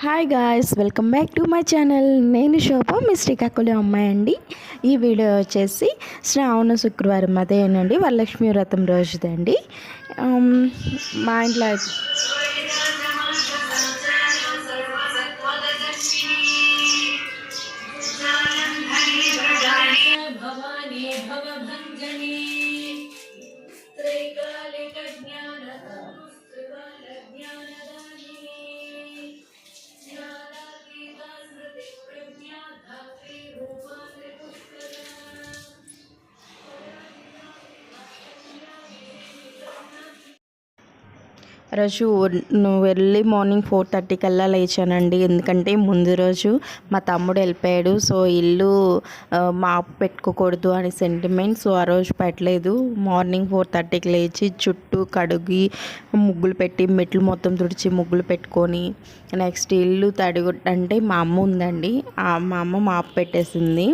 Hi guys, welcome back to my channel. నేను శోభ, మీ శ్రీకాకుళం అమ్మాయి అండి. ఈ వీడియో వచ్చేసి శ్రావణ శుక్రవారం అదేనండి, వరలక్ష్మి వ్రతం రోజుదండి. మా ఇంట్లో రోజు ఎర్లీ మార్నింగ్ 4:30 కల్లా లేచానండి. ఎందుకంటే ముందు రోజు మా తమ్ముడు వెళ్ళిపోయాడు. సో ఇల్లు మాపు పెట్టుకోకూడదు అని సెంటిమెంట్. సో ఆ రోజు పెట్టలేదు. మార్నింగ్ 4:30కి లేచి చుట్టూ కడిగి ముగ్గులు పెట్టి మెట్లు మొత్తం తుడిచి ముగ్గులు పెట్టుకొని నెక్స్ట్ ఇల్లు అంటే మా అమ్మ ఉందండి, మా అమ్మ మాపు పెట్టేసింది.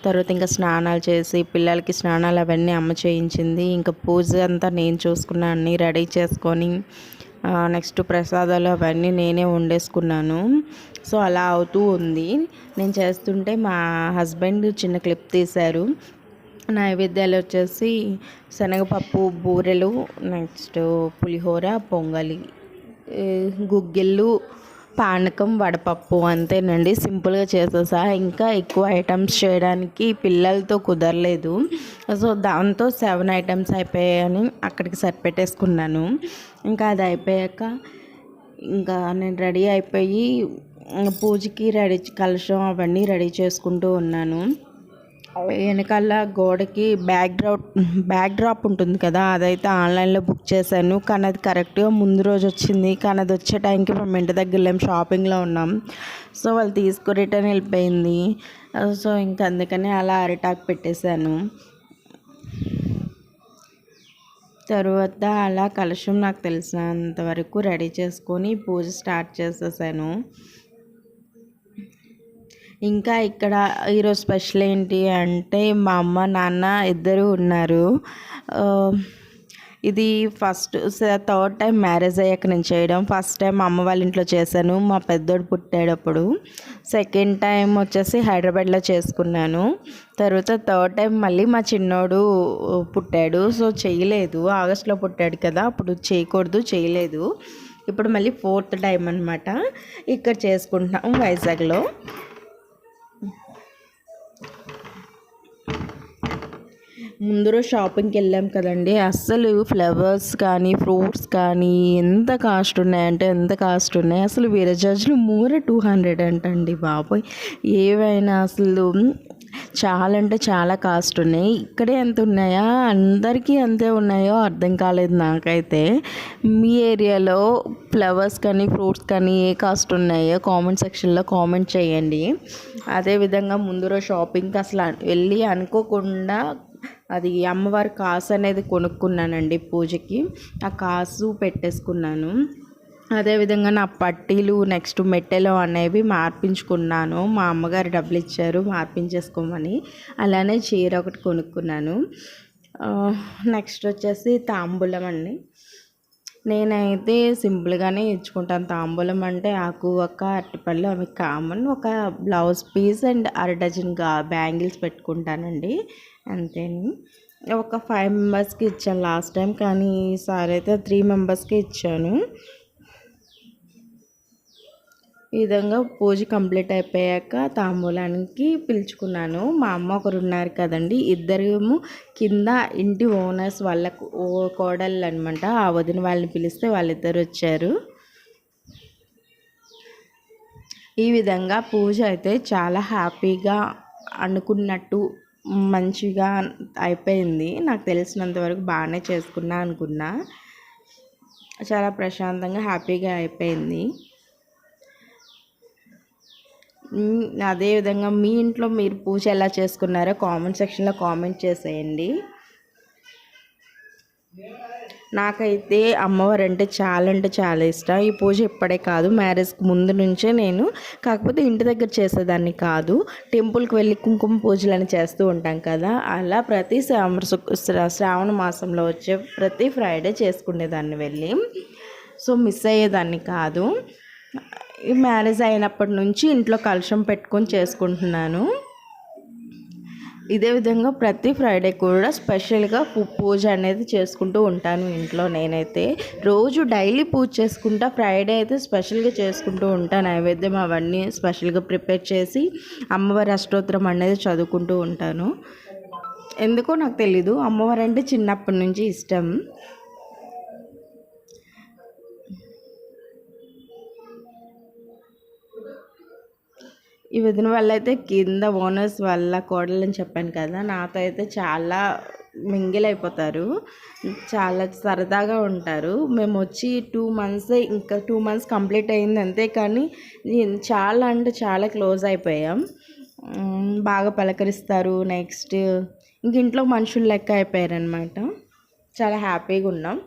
తర్వాత ఇంకా స్నానాలు చేసి పిల్లలకి స్నానాలు అవన్నీ అమ్మ చేయించింది. ఇంకా పూజ అంతా నేను చూసుకున్నాను, అన్నీ రెడీ చేసుకొని నెక్స్ట్ ప్రసాదాలు అవన్నీ నేనే వండేసుకున్నాను. సో అలా అవుతూ ఉంది. నేను చేస్తుంటే మా హస్బెండ్ చిన్న క్లిప్ తీశారు. నైవేద్యాలు వచ్చేసి శనగపప్పు బూరెలు, నెక్స్ట్ పులిహోర, పొంగలి, గుగ్గిళ్ళు, పానకం, వడపప్పు అంతేనండి. సింపుల్గా చేసేసా. ఇంకా ఎక్కువ ఐటమ్స్ చేయడానికి పిల్లలతో కుదరలేదు. సో దాంతో 7 ఐటమ్స్ అయిపోయాయని అక్కడికి సరిపెట్టేసుకున్నాను. ఇంకా అది అయిపోయాక ఇంకా నేను రెడీ అయిపోయి పూజకి కలశం అవన్నీ రెడీ చేసుకుంటూ ఉన్నాను. వెనకాల గోడకి బ్యాక్ డ్రాప్ ఉంటుంది కదా, అదైతే ఆన్లైన్లో బుక్ చేశాను. కానీ అది కరెక్ట్గా ముందు రోజు వచ్చింది. కానీ అది వచ్చే టైంకి మేము ఇంటి దగ్గర లేం, షాపింగ్లో ఉన్నాం. సో వాళ్ళు రిటర్న్ వెళ్ళిపోయింది. సో ఇంకా అందుకని అలా అరిటాకు పెట్టేశాను. తర్వాత అలా కలశం నాకు తెలిసినంతవరకు రెడీ చేసుకొని పూజ స్టార్ట్ చేసేసాను. ఇంకా ఇక్కడ ఈరోజు స్పెషల్ ఏంటి అంటే మా అమ్మ నాన్న ఇద్దరు ఉన్నారు. ఇది థర్డ్ టైం మ్యారేజ్ అయ్యాక నేను చేయడం. ఫస్ట్ టైం మా అమ్మ వాళ్ళ ఇంట్లో చేశాను, మా పెద్దోడు పుట్టాడప్పుడు. సెకండ్ టైం వచ్చేసి హైదరాబాద్లో చేసుకున్నాను. తర్వాత థర్డ్ టైం మళ్ళీ మా చిన్నోడు పుట్టాడు. సో చేయలేదు, ఆగస్టులో పుట్టాడు కదా, అప్పుడు చేయలేదు. ఇప్పుడు మళ్ళీ 4th టైం అనమాట ఇక్కడ చేసుకుంటున్నాం వైజాగ్లో. ముందు రోజు షాపింగ్కి వెళ్ళాం కదండి, అస్సలు ఫ్లవర్స్ కానీ ఫ్రూట్స్ కానీ ఎంత కాస్ట్ ఉన్నాయి. అసలు విరజాజులు మూర 200 అంటండి బాబోయ్. ఏవైనా అసలు చాలా అంటే చాలా కాస్ట్ ఉన్నాయి. ఇక్కడే ఎంత ఉన్నాయా, అందరికీ అంతే ఉన్నాయో అర్థం కాలేదు నాకైతే. మీ ఏరియాలో ఫ్లవర్స్ కానీ ఫ్రూట్స్ కానీ ఏ కాస్ట్ ఉన్నాయో కామెంట్ సెక్షన్లో కామెంట్ చేయండి. అదేవిధంగా ముందు రోజు షాపింగ్కి అసలు వెళ్ళి అనుకోకుండా అది అమ్మవారి కాసు అనేది కొనుక్కున్నానండి పూజకి. ఆ కాసు పెట్టేసుకున్నాను. అదేవిధంగా నా పట్టీలు నెక్స్ట్ మెట్టెలు అనేవి మార్పించుకున్నాను. మా అమ్మగారు డబ్బులు ఇచ్చారు మార్పించేసుకోమని. అలానే చీర ఒకటి కొనుక్కున్నాను. నెక్స్ట్ వచ్చేసి తాంబూలం అండి. నేనైతే సింపుల్గానే ఇచ్చుకుంటాను. తాంబూలం అంటే ఆకు ఒక్క అరటిపళ్ళు అవి కామన్. ఒక blouse piece and 1 dozen bangles పెట్టుకుంటానండి, అంతేని. ఒక 5 మెంబర్స్కి ఇచ్చాను లాస్ట్ టైం, కానీ ఈసారి అయితే 3 మెంబర్స్కి ఇచ్చాను. ఈ విధంగా పూజ కంప్లీట్ అయిపోయాక తాంబూలానికి పిలుచుకున్నాను. మా అమ్మ ఒకరు ఉన్నారు కదండి, ఇద్దరేమో కింద ఇంటి ఓనర్స్ వాళ్ళ కోడళ్ళు అనమాట. ఆ వదిన వాళ్ళని పిలిస్తే వాళ్ళిద్దరు వచ్చారు. ఈ విధంగా పూజ అయితే చాలా హ్యాపీగా అనుకున్నట్టు మంచిగా అయిపోయింది. నాకు తెలిసినంత వరకు బాగానే చేసుకున్నా అనుకున్నా. చాలా ప్రశాంతంగా హ్యాపీగా అయిపోయింది. అదేవిధంగా మీ ఇంట్లో మీరు పూజ ఎలా చేసుకున్నారో కామెంట్ సెక్షన్లో కామెంట్ చేసేయండి. నాకైతే అమ్మవారు అంటే చాలా ఇష్టం. ఈ పూజ ఇప్పుడే కాదు, మ్యారేజ్కి ముందు నుంచే నేను, కాకపోతే ఇంటి దగ్గర చేసేదాన్ని కాదు. టెంపుల్కి వెళ్ళి కుంకుమ పూజలని చేస్తూ ఉంటాం కదా, అలా ప్రతి శ్రావణ మాసంలో వచ్చే ప్రతి ఫ్రైడే చేసుకునేదాన్ని వెళ్ళి. సో మిస్ అయ్యేదాన్ని కాదు. ఈ మ్యారేజ్ అయినప్పటి నుంచి ఇంట్లో కలశం పెట్టుకొని చేసుకుంటున్నాను. ఇదే విధంగా ప్రతి ఫ్రైడే కూడా స్పెషల్గా పూజ అనేది చేసుకుంటూ ఉంటాను ఇంట్లో. నేనైతే రోజు డైలీ పూజ చేసుకుంటా, ఫ్రైడే అయితే స్పెషల్గా చేసుకుంటూ ఉంటాను. నైవేద్యం అవన్నీ స్పెషల్గా ప్రిపేర్ చేసి అమ్మవారి అష్టోత్తరం అనేది చదువుకుంటూ ఉంటాను. ఎందుకో నాకు తెలీదు, అమ్మవారు అంటే చిన్నప్పటి నుంచి ఇష్టం. ఈ వదిన వల్ల అయితే కింద ఓనర్స్ వల్ల కోడలని చెప్పాను కదా, నాతో అయితే చాలా మింగిల్ అయిపోతారు, చాలా సరదాగా ఉంటారు. మేము వచ్చి 2 మంత్స్, ఇంకా 2 మంత్స్ కంప్లీట్ అయింది అంతే, కానీ చాలా అంటే చాలా క్లోజ్ అయిపోయాం. బాగా పలకరిస్తారు. నెక్స్ట్ ఇంక ఇంట్లో మనుషులు లెక్క అయిపోయారనమాట. చాలా హ్యాపీగా ఉన్నాం.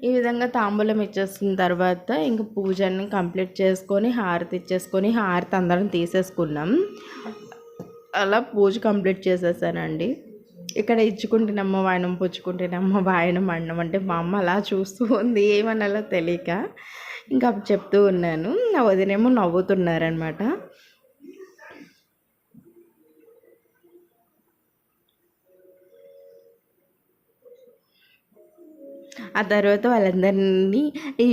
ఈ విధంగా తాంబూలం ఇచ్చేసిన తర్వాత ఇంక పూజని కంప్లీట్ చేసుకొని హారతి ఇచ్చేసుకొని హారతి అందరం తీసేసుకున్నాం. అలా పూజ కంప్లీట్ చేసేసానండి. ఇక్కడ ఇచ్చుకుంటున్నమ్మ వాయనం, పుచ్చుకుంటున్నమ్మ వాయనం అన్నం అంటే మా అమ్మ అలా చూస్తూ ఉంది, ఏమన్నాలో తెలియక ఇంకా చెప్తూ ఉన్నాను. నా వదినేమో నవ్వుతున్నారనమాట. ఆ తర్వాత వాళ్ళందరినీ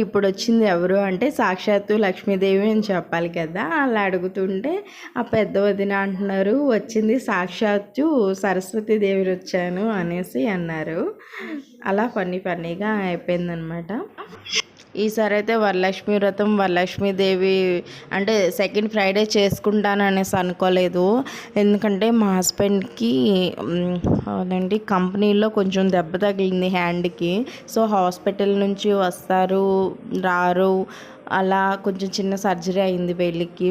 ఇప్పుడు వచ్చింది ఎవరు అంటే సాక్షాత్తు లక్ష్మీదేవి అని చెప్పాలి కదా. అలా అడుగుతుంటే ఆ పెద్ద వదిన అంటున్నారు, వచ్చింది సాక్షాత్తు సరస్వతీదేవిని వచ్చాను అనేసి అన్నారు. అలా ఫన్నీగా అయిపోయిందనమాట. ఈసారి అయితే వరలక్ష్మి వ్రతం, వరలక్ష్మీదేవి అంటే సెకండ్ ఫ్రైడే చేసుకుంటాను అనేసి అనుకోలేదు. ఎందుకంటే మా హస్బెండ్కి అదేంటి కంపెనీలో కొంచెం దెబ్బ తగిలింది హ్యాండ్కి. సో హాస్పిటల్ నుంచి వస్తారు రారు, అలా కొంచెం చిన్న సర్జరీ అయింది పెళ్ళికి.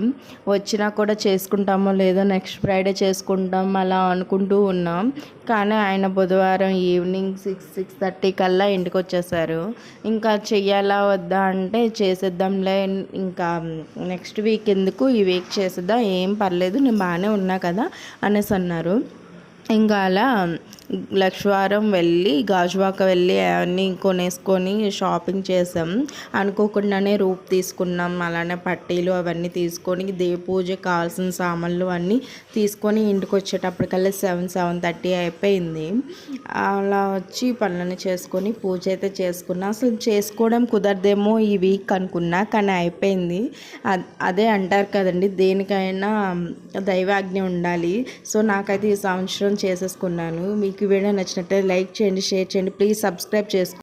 వచ్చినా కూడా చేసుకుంటామో లేదో, నెక్స్ట్ ఫ్రైడే చేసుకుంటాం అలా అనుకుంటూ ఉన్నాం. కానీ ఆయన బుధవారం ఈవినింగ్ 6:30 కల్లా ఇంటికి వచ్చేసారు. ఇంకా చెయ్యాలా వద్దా అంటే చేసేద్దాంలే, ఇంకా నెక్స్ట్ వీక్ ఎందుకు, ఈ వీక్ చేసేద్దాం, ఏం పర్లేదు నేను బాగానే ఉన్నా కదా అనేసి అన్నారు. ఇంకా అలా లక్ష్మీవారం వెళ్ళి గాజువాక వెళ్ళి అవన్నీ కొనేసుకొని షాపింగ్ చేసాం. అనుకోకుండానే రూప్ తీసుకున్నాం, అలానే పట్టీలు అవన్నీ తీసుకొని దేవి పూజకి కావాల్సిన సామాన్లు అన్నీ తీసుకొని ఇంటికి వచ్చేటప్పటికల్లా 7:30 అయిపోయింది. అలా వచ్చి పనులన్నీ చేసుకొని పూజ అయితే చేసుకున్నా. అసలు చేసుకోవడం కుదరదేమో ఈ వీక్ అనుకున్నా, కానీ అయిపోయింది. అదే అంటారు కదండి, దేనికైనా దైవాజ్ఞ ఉండాలి. సో నాకైతే ఈ సంవత్సరం చేసేసుకున్నాను. మీకు వీడియో నచ్చినట్లయితే లైక్ చేయండి, షేర్ చేయండి, ప్లీజ్ సబ్స్క్రైబ్ చేసుకోండి.